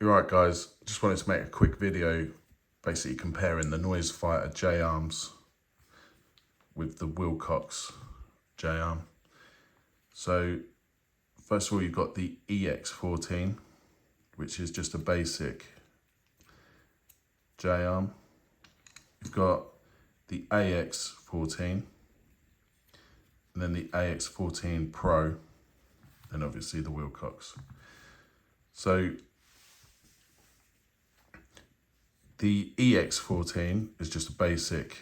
You're right, guys. Just wanted to make a quick video basically comparing the Noise Fighter J arms with the Wilcox J arm. So first of all, you've got the ex14, which is just a basic J arm. You've got the ax14, and then the ax14 Pro, and obviously the Wilcox. So the ex14 is just a basic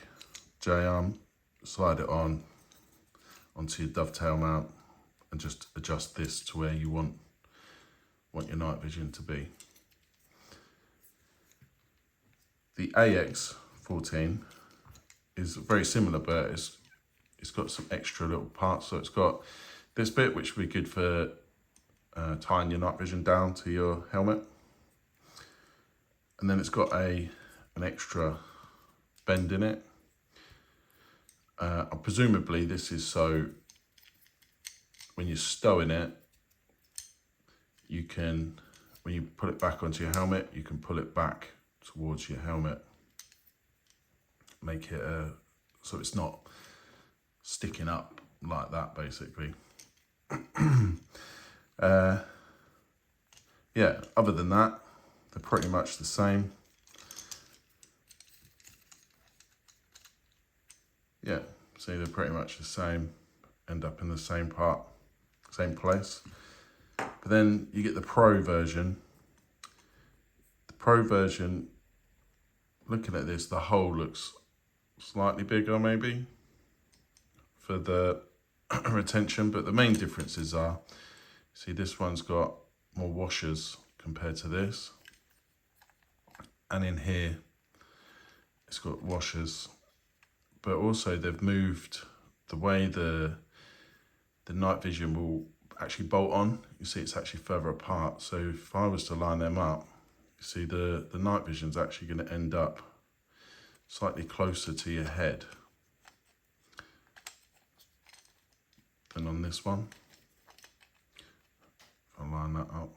J arm. Slide it onto your dovetail mount and just adjust this to where you want your night vision to be. The ax14 is very similar, but it's got some extra little parts. So it's got this bit which would be good for tying your night vision down to your helmet. And then it's got an extra bend in it. Presumably this is so when you're stowing it, you can, when you put it back onto your helmet, you can pull it back towards your helmet. Make it so it's not sticking up like that, basically. Yeah, other than that, they're pretty much the same. Yeah, see, they're pretty much the same, end up in the same part, same place. But then you get the Pro version. The Pro version, looking at this, the hole looks slightly bigger maybe for the retention, but the main differences are, see, this one's got more washers compared to this. And in here, it's got washers, but also they've moved the way the night vision will actually bolt on. You see, it's actually further apart. So if I was to line them up, you see the night vision's actually going to end up slightly closer to your head than on this one. If I line that up,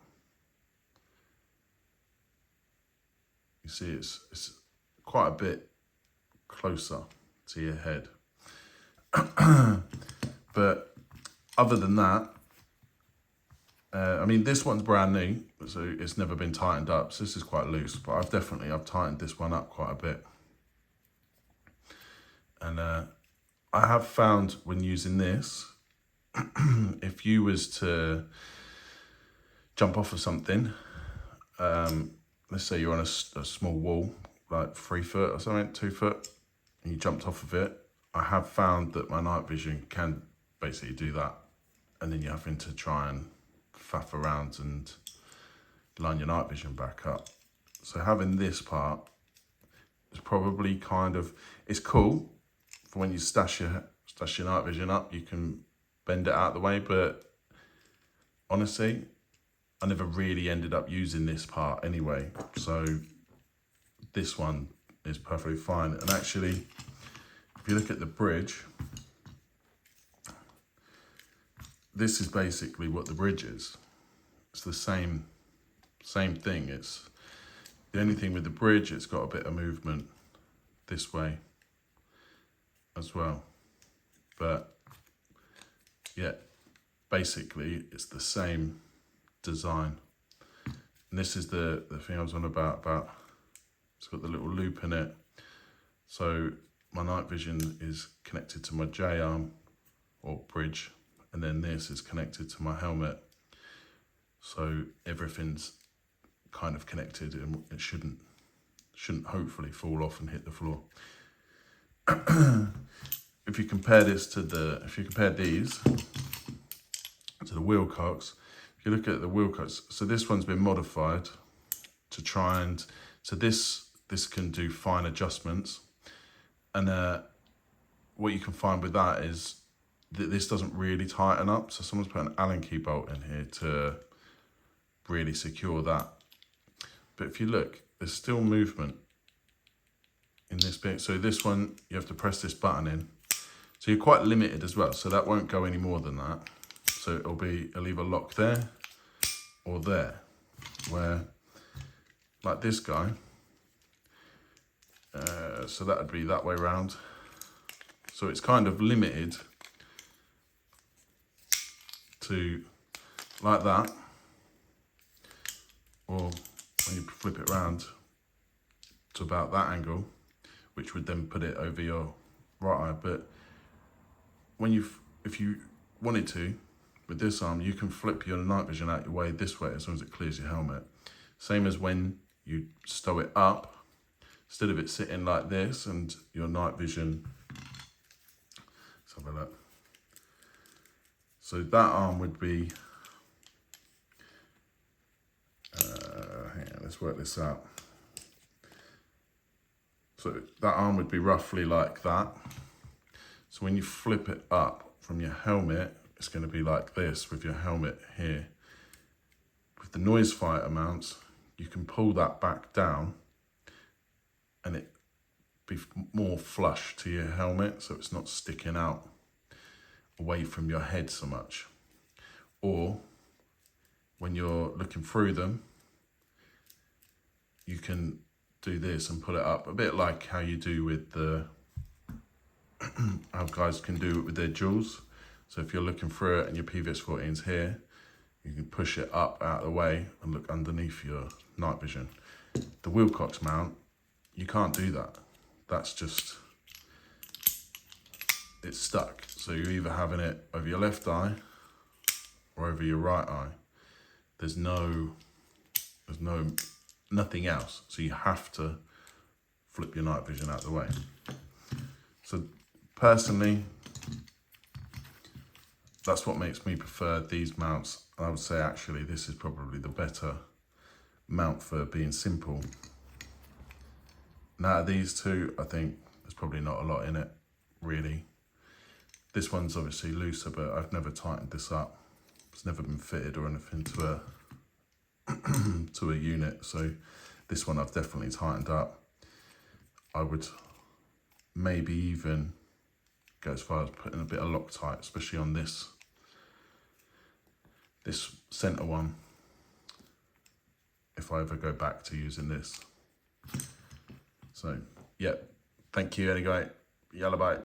you see it's quite a bit closer to your head. But other than that, I mean, this one's brand new, so it's never been tightened up. So this is quite loose, but I've tightened this one up quite a bit. And I have found when using this, if you was to jump off of something, let's say you're on a small wall, like 3 foot or something, 2 foot, and you jumped off of it, I have found that my night vision can basically do that. And then you're having to try and faff around and line your night vision back up. So having this part is probably kind of, it's cool for when you stash your night vision up, you can bend it out of the way, but honestly, I never really ended up using this part anyway. So this one is perfectly fine. And actually, if you look at the bridge, this is basically what the bridge is. It's the same thing. It's the only thing with the bridge, it's got a bit of movement this way as well. But yeah, basically it's the same design. And this is the thing I was on about it's got the little loop in it. So my night vision is connected to my J arm or bridge, and then this is connected to my helmet. So everything's kind of connected, and it shouldn't hopefully fall off and hit the floor. If you compare these to the Wilcox, if you look at the Wilcox, so this one's been modified to try and, so this can do fine adjustments. And what you can find with that is that this doesn't really tighten up. So someone's put an Allen key bolt in here to really secure that. But if you look, there's still movement in this bit. So this one, you have to press this button in. So you're quite limited as well. So that won't go any more than that. So it'll either lock there or there, where like this guy. So that would be that way round. So it's kind of limited to like that, or when you flip it around to about that angle, which would then put it over your right eye. But when if you wanted to, with this arm, you can flip your night vision out your way this way as long as it clears your helmet. Same as when you stow it up, instead of it sitting like this and your night vision. Let's have a look. So that arm would be, hang on, let's work this out. So that arm would be roughly like that. So when you flip it up from your helmet, it's going to be like this with your helmet here. With the noise fighter mounts, you can pull that back down and it be more flush to your helmet, so it's not sticking out away from your head so much. Or when you're looking through them, you can do this and pull it up, a bit like how you do with the how guys can do it with their jewels. So if you're looking through it and your PVS14's here, you can push it up out of the way and look underneath your night vision. The Wilcox mount, you can't do that. That's just, it's stuck. So you're either having it over your left eye or over your right eye. There's nothing else. So you have to flip your night vision out of the way. So personally, that's what makes me prefer these mounts. I would say actually this is probably the better mount for being simple. Now these two, I think there's probably not a lot in it, really. This one's obviously looser, but I've never tightened this up. It's never been fitted or anything to a to a unit, so this one I've definitely tightened up. I would maybe even go as far as putting a bit of Loctite, especially on this center one, if I ever go back to using this. So, yeah, thank you anyway. Yalla bye.